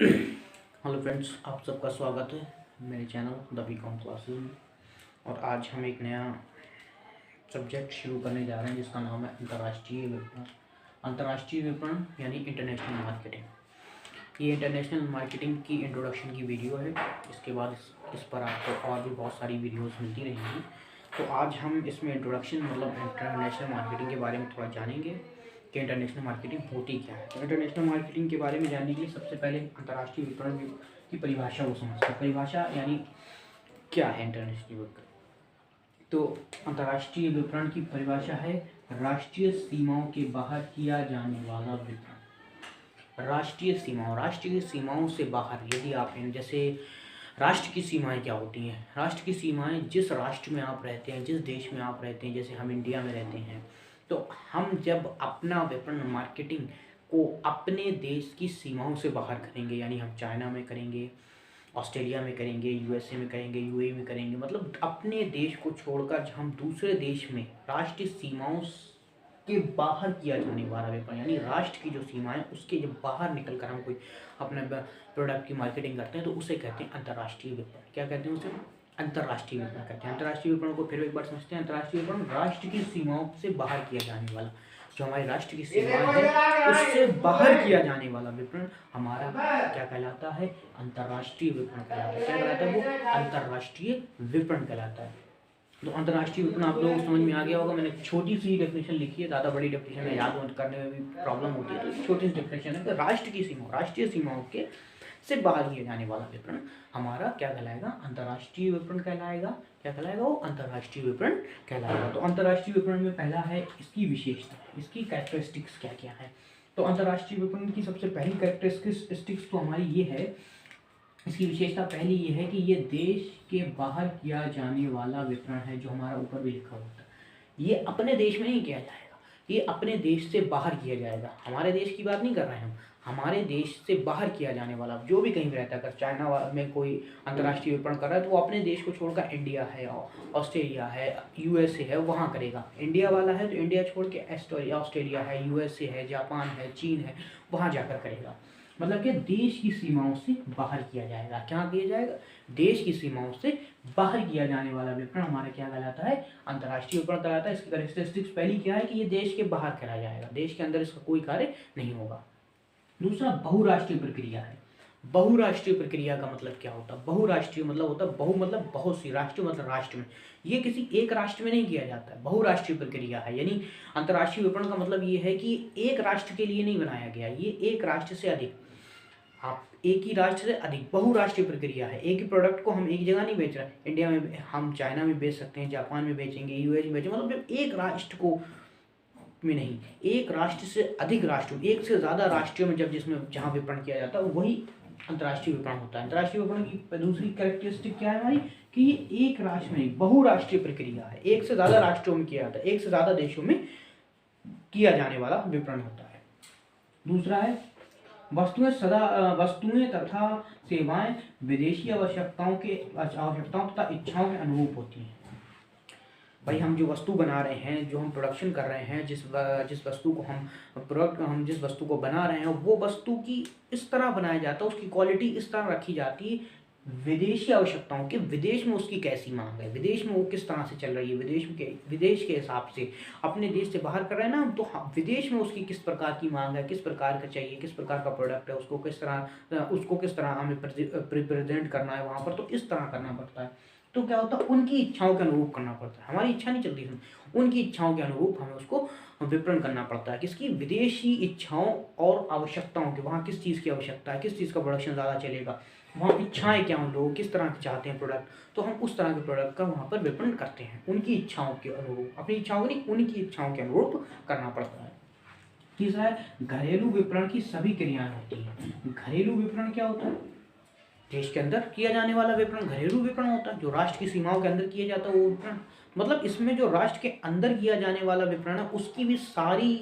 Hello friends, आप सबका स्वागत है मेरे चैनल द बीकॉम क्लासेस में। और आज हम एक नया सब्जेक्ट शुरू करने जा रहे हैं जिसका नाम है अंतर्राष्ट्रीय विपणन। अंतर्राष्ट्रीय विपणन यानी इंटरनेशनल मार्केटिंग। ये इंटरनेशनल मार्केटिंग की इंट्रोडक्शन की वीडियो है। इसके बाद इस पर आपको और भी बहुत सारी वीडियोस मिलती रहेंगी। तो आज हम इसमें इंट्रोडक्शन मतलब इंटरनेशनल मार्केटिंग के बारे में थोड़ा जानेंगे कि इंटरनेशनल मार्केटिंग होती क्या है। तो इंटरनेशनल मार्केटिंग के बारे में जानने के लिए सबसे पहले अंतर्राष्ट्रीय विपणन की परिभाषा को समझते हैं। परिभाषा यानी क्या है इंटरनेशनल विपणन। तो अंतर्राष्ट्रीय विपणन की परिभाषा है राष्ट्रीय सीमाओं के बाहर किया जाने वाला विपणन। राष्ट्रीय सीमाओं से बाहर, यदि आप जैसे राष्ट्र की सीमाएं क्या होती हैं। राष्ट्र की सीमाएं जिस राष्ट्र में आप रहते हैं, जिस देश में आप रहते हैं, जैसे हम इंडिया में रहते हैं, तो हम जब अपना विपणन मार्केटिंग को अपने देश की सीमाओं से बाहर करेंगे, यानी हम चाइना में करेंगे, ऑस्ट्रेलिया में करेंगे, यूएसए में करेंगे, यूएई में करेंगे, मतलब अपने देश को छोड़कर हम दूसरे देश में राष्ट्रीय सीमाओं के बाहर किया जाने वाला व्यापार, यानी राष्ट्र की जो सीमा है उसके जब बाहर निकल कर हम कोई अपने प्रोडक्ट की मार्केटिंग करते हैं तो उसे कहते हैं अंतर्राष्ट्रीय विपणन। क्या कहते हैं उसे? अंतर्राष्ट्रीय विपणन कहते हैं। अंतर्राष्ट्रीय विपणन को फिर एक बार समझते हैं। अंतर्राष्ट्रीय विपणन राष्ट्र की सीमाओं से बाहर किया जाने वाला, जो हमारे राष्ट्र की सीमा है उससे बाहर किया जाने वाला विपणन हमारा क्या कहलाता है? अंतर्राष्ट्रीय विपणन कहलाता है। क्या कहलाता है वो? अंतर्राष्ट्रीय विपणन कहलाता है। तो अंतर्राष्ट्रीय विपणन आप लोगों को समझ में आ गया होगा। मैंने छोटी सी डेफिनेशन लिखी है, ज़्यादा बड़ी डेफिनेशन है याद करने में भी प्रॉब्लम होती है, तो छोटी सी डेफिनेशन है। तो राष्ट्र की सीमा, राष्ट्रीय सीमाओं के से बाहर किया जाने वाला विपणन हमारा क्या कहलाएगा? अंतर्राष्ट्रीय विपणन कहलाएगा। क्या कहलाएगा वो? अंतर्राष्ट्रीय विपणन कहलाएगा। तो अंतर्राष्ट्रीय विपणन में पहला है इसकी विशेषता, इसकी कैरेक्टरिस्टिक्स क्या क्या है। तो अंतर्राष्ट्रीय विपणन की सबसे पहली कैरेक्टरिस्टिक्स तो हमारी ये है, इसकी विशेषता पहली ये है कि ये देश के बाहर किया जाने वाला विपणन है, जो हमारा ऊपर भी लिखा होता है। ये अपने देश में नहीं किया जाएगा, ये अपने देश से बाहर किया जाएगा। हमारे देश की बात नहीं कर रहे हैं हम, हमारे देश से बाहर किया जाने वाला जो भी कहीं भी रहता है। अगर चाइना में कोई अंतर्राष्ट्रीय विपणन कर रहा है तो वो अपने देश को छोड़कर इंडिया है, ऑस्ट्रेलिया है, यूएसए है, वहाँ करेगा। इंडिया वाला है तो इंडिया छोड़ के ऑस्ट्रेलिया है, यूएसए है, जापान है, चीन है, वहाँ जाकर करेगा। मतलब कि देश की सीमाओं से बाहर किया जाएगा। क्या किया जाएगा? देश की सीमाओं से बाहर किया जाने वाला विपणन हमारा क्या कहलाता है? अंतर्राष्ट्रीय विपणन कहलाता है। इसकी कैरेक्टरिस्टिक्स पहली क्या है कि ये देश के बाहर करा जाएगा, देश के अंदर इसका कोई कार्य नहीं होगा। दूसरा बहुराष्ट्रीय प्रक्रिया है। बहुराष्ट्रीय प्रक्रिया का मतलब क्या होता है? बहुराष्ट्रीय मतलब होता है बहु मतलब बहुत सी, राष्ट्रीय मतलब राष्ट्र में। ये किसी एक राष्ट्र में नहीं किया जाता है। बहुराष्ट्रीय प्रक्रिया है, यानी अंतर्राष्ट्रीय विपणन का मतलब ये है कि एक राष्ट्र के लिए नहीं बनाया गया, ये एक राष्ट्र से अधिक, आप एक ही राष्ट्र से अधिक, बहुराष्ट्रीय प्रक्रिया है। एक ही प्रोडक्ट को हम एक जगह नहीं बेच रहे। इंडिया में हम चाइना में बेच सकते हैं, जापान में बेचेंगे, यूएस में बेचेंगे, मतलब जब एक राष्ट्र को में नहीं, एक राष्ट्र से अधिक राष्ट्र, एक से ज़्यादा राष्ट्रों में जब जिसमें जहाँ विपणन किया जाता है वही अंतर्राष्ट्रीय विपणन होता है। अंतर्राष्ट्रीय विपणन की दूसरी कैरेक्टरिस्टिक क्या है हमारी? कि ये एक राष्ट्र में बहुराष्ट्रीय प्रक्रिया है, एक से ज़्यादा राष्ट्रों में किया जाता है, एक से ज़्यादा देशों में किया जाने वाला विपणन होता है। दूसरा है वस्तुएं तथा सेवाएं विदेशी आवश्यकताओं तथा इच्छाओं के अनुरूप होती हैं। भाई हम जो वस्तु बना रहे हैं, जो हम प्रोडक्शन कर रहे हैं, जिस वस्तु को हम जिस वस्तु को बना रहे हैं वो वस्तु की इस तरह बनाया जाता है, उसकी क्वालिटी इस तरह रखी जाती है विदेशी आवश्यकताओं के, विदेश में उसकी कैसी मांग है, विदेश में वो किस तरह से चल रही है, विदेश के हिसाब से अपने देश से बाहर कर रहे हैं ना, तो विदेश में उसकी किस प्रकार की मांग है, किस प्रकार का चाहिए, किस प्रकार का प्रोडक्ट है, उसको किस तरह हमें रिप्रेजेंट करना है वहाँ पर, तो इस तरह करना पड़ता है। तो क्या होता है? उनकी इच्छाओं के अनुरूप करना पड़ता है। हमारी इच्छा नहीं चलती, उनकी इच्छाओं के अनुरूप हमें उसको विपणन करना पड़ता है। किसकी? विदेशी इच्छाओं और आवश्यकताओं के, वहाँ किस चीज़ की आवश्यकता है, किस चीज़ का प्रोडक्शन ज़्यादा चलेगा, वहाँ इच्छाएं क्या उन लोग किस तरह के चाहते हैं प्रोडक्ट, तो हम उस तरह के प्रोडक्ट का वहाँ पर विपणन करते हैं। उनकी इच्छाओं के अनुरूप, अपनी इच्छाओं नहीं, उनकी इच्छाओं के अनुरूप करना पड़ता है। तीसरा है घरेलू विपणन की सभी क्रियाएं होती हैं। घरेलू विपणन क्या होता है? देश के अंदर किया जाने वाला विपणन घरेलू विपणन होता है। जो राष्ट्र की सीमाओं के अंदर किया जाता है वो विपणन, मतलब इसमें जो राष्ट्र के अंदर किया जाने वाला विपणन है उसकी भी सारी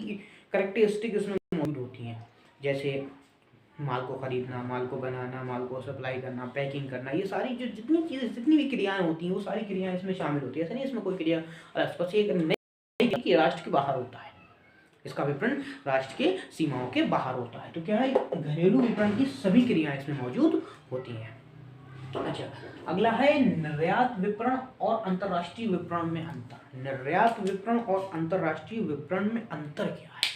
कैरेक्टरिस्टिक इसमें मौजूद होती हैं। जैसे माल को खरीदना, माल को बनाना, माल को सप्लाई करना, पैकिंग करना, ये सारी जो जितनी भी क्रियाएं होती हैं वो सारी क्रियाएं इसमें शामिल होती है। ऐसा नहीं इसमें कोई क्रिया स्पष्ट एक नहीं कि राष्ट्र के बाहर होता है, इसका विपणन राष्ट्र के सीमाओं के बाहर होता है। तो क्या है, घरेलू विपणन की सभी क्रियाएं इसमें मौजूद होती हैं। अच्छा, अगला है निर्यात विपणन और अंतर्राष्ट्रीय विपणन में अंतर। निर्यात विपणन और अंतर्राष्ट्रीय विपणन में अंतर क्या है,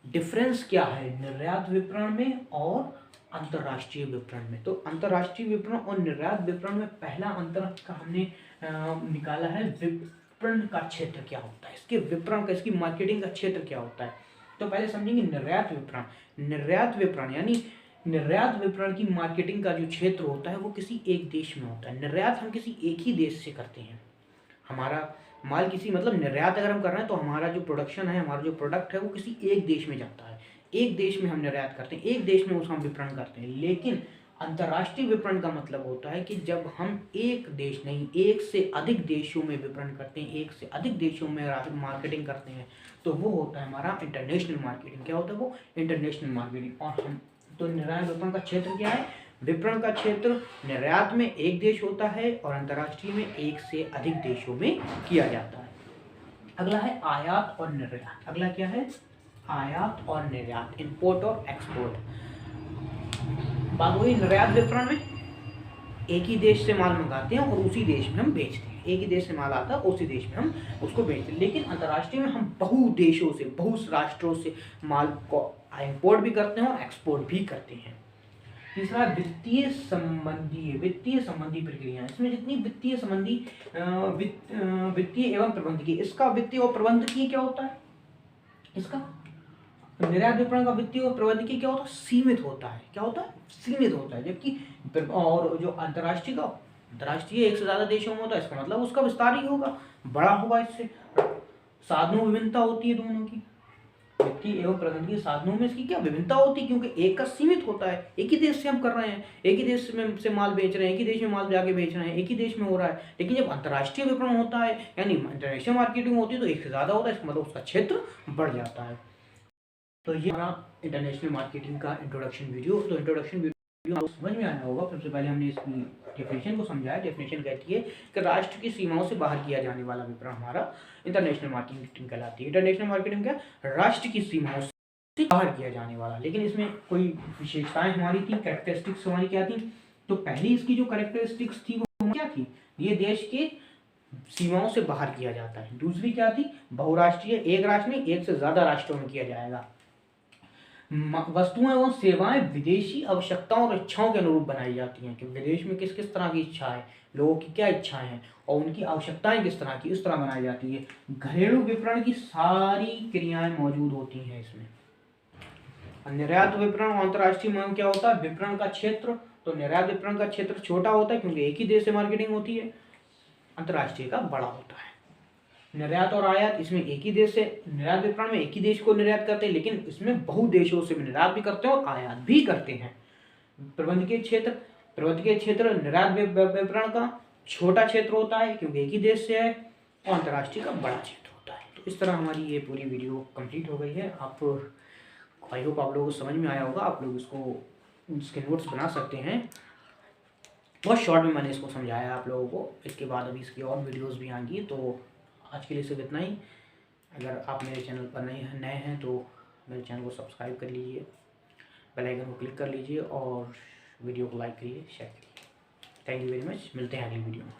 डिफरेंस क्या है निर्यात विपणन में और अंतर्राष्ट्रीय विपणन में। तो अंतर्राष्ट्रीय विपणन और निर्यात विपणन में पहला अंतर का हमने निकाला है, विपणन का क्षेत्र क्या होता है, इसके विपणन का, इसकी मार्केटिंग का क्षेत्र क्या होता है। तो पहले समझेंगे निर्यात विपणन। निर्यात विपणन यानी निर्यात विपणन की मार्केटिंग का जो क्षेत्र होता है वो किसी एक देश में होता है। निर्यात हम किसी एक ही देश से करते हैं, हमारा माल किसी, मतलब निर्यात अगर हम कर रहे हैं तो हमारा जो प्रोडक्शन है, हमारा जो प्रोडक्ट है वो किसी एक देश में जाता है, एक देश में हम निर्यात करते हैं, एक देश में उसका हम विपणन करते हैं। लेकिन अंतर्राष्ट्रीय विपणन का मतलब होता है कि जब हम एक देश नहीं, एक से अधिक देशों में विपणन करते हैं, एक से अधिक देशों में मार्केटिंग करते हैं, तो वो होता है हमारा इंटरनेशनल मार्केटिंग। क्या होता है वो, इंटरनेशनल मार्केटिंग। और हम तो निर्यात विपणन का क्षेत्र क्या है, विपणन का क्षेत्र निर्यात में एक देश होता है और अंतर्राष्ट्रीय में एक से अधिक देशों में किया जाता है। अगला है आयात और निर्यात। अगला क्या है, आयात और निर्यात, इंपोर्ट और एक्सपोर्ट। बात हुई निर्यात विपणन में एक ही देश से माल मंगाते हैं और उसी देश में हम बेचते हैं, एक ही देश से माल आता है उसी देश में हम उसको बेचते हैं। लेकिन अंतर्राष्ट्रीय में हम बहु देशों से, बहु राष्ट्रों से माल को इंपोर्ट भी करते हैं और एक्सपोर्ट भी करते हैं। तीसरा वित्तीय संबंधी प्रक्रिया। इसमें जितनी वित्तीय संबंधी वित्तीय एवं प्रबंधकीय, इसका वित्तीय और प्रबंधकीय क्या होता है, इसका निर्यात विपणन का वित्तीय और प्रबंधकीय क्या होता है, सीमित होता है। क्या होता है, सीमित होता है। जबकि और जो अंतर्राष्ट्रीय का, अंतर्राष्ट्रीय एक से ज्यादा देशों में होता है, इसका मतलब उसका विस्तार ही होगा, बड़ा होगा, इससे साधनों विभिन्नता होती है दोनों की। वित्तीय एवं प्रबंधकीय साधनों में इसकी क्या विभिन्नता होती है, क्योंकि एक का सीमित होता है, एक ही देश से हम कर रहे हैं, एक ही देश में से माल बेच रहे हैं, एक ही देश में माल जाके बेच रहे हैं, एक ही देश में हो रहा है। लेकिन जब अंतर्राष्ट्रीय विपणन होता है यानी इंटरनेशनल मार्केटिंग होती है तो एक से ज्यादा होता है, इसका मतलब उसका क्षेत्र बढ़ जाता है। तो ये हमारा इंटरनेशनल मार्केटिंग का इंट्रोडक्शन वीडियो। तो इंट्रोडक्शन वीडियो आपको समझ में आया होगा। सबसे पहले हमने इसकी डेफिनेशन को समझाया। डेफिनेशन कहती है कि राष्ट्र की सीमाओं से बाहर किया जाने वाला विपणन हमारा इंटरनेशनल मार्केटिंग कहलाती है। इंटरनेशनल मार्केटिंग क्या, राष्ट्र की सीमाओं से बाहर किया जाने वाला। लेकिन इसमें कोई विशेषताएं हमारी थी, कैरेक्टरिस्टिक्स हमारी क्या थी। तो पहली इसकी जो कैरेक्टरिस्टिक्स थी वो क्या थी, ये देश के सीमाओं से बाहर किया जाता है। दूसरी क्या थी, बहुराष्ट्रीय, एक राष्ट्र नहीं एक से ज्यादा राष्ट्रों में किया जाएगा। वस्तुएं एवं सेवाएं विदेशी आवश्यकताओं और इच्छाओं के अनुरूप बनाई जाती हैं, कि विदेश में किस किस तरह की इच्छा है, लोगों की क्या इच्छाएं हैं और उनकी आवश्यकताएं किस तरह की, इस तरह बनाई जाती है। घरेलू विपणन की सारी क्रियाएं मौजूद होती हैं इसमें। निर्यात विपणन और अंतर्राष्ट्रीय में क्या होता है, विपणन का क्षेत्र। तो निर्यात विपणन का क्षेत्र छोटा होता है क्योंकि एक ही देश से मार्केटिंग होती है, अंतर्राष्ट्रीय का बड़ा होता है। निर्यात और आयात, इसमें एक ही देश से, निर्यात विपणन में एक ही देश को निर्यात करते हैं, लेकिन इसमें बहु देशों से निर्यात भी करते हैं और आयात भी करते हैं। प्रबंधकीय क्षेत्र निर्यात विपणन का छोटा क्षेत्र होता है क्योंकि एक ही देश से है और अंतर्राष्ट्रीय का बड़ा क्षेत्र होता है। तो इस तरह हमारी ये पूरी वीडियो कंप्लीट हो गई है। आप, आई होप आप लोगों को समझ में आया होगा। आप लोग इसको, इसके नोट्स बना सकते हैं। बहुत शॉर्ट में मैंने इसको समझाया आप लोगों को। इसके बाद अभी इसकी और वीडियोस भी आएंगी। तो आज के लिए सिर्फ इतना ही। अगर आप मेरे चैनल पर नए हैं तो मेरे चैनल को सब्सक्राइब कर लीजिए, बेल आइकन को क्लिक कर लीजिए और वीडियो को लाइक करिए, शेयर करिए। Thank you very much. मिलते हैं अगली वीडियो में।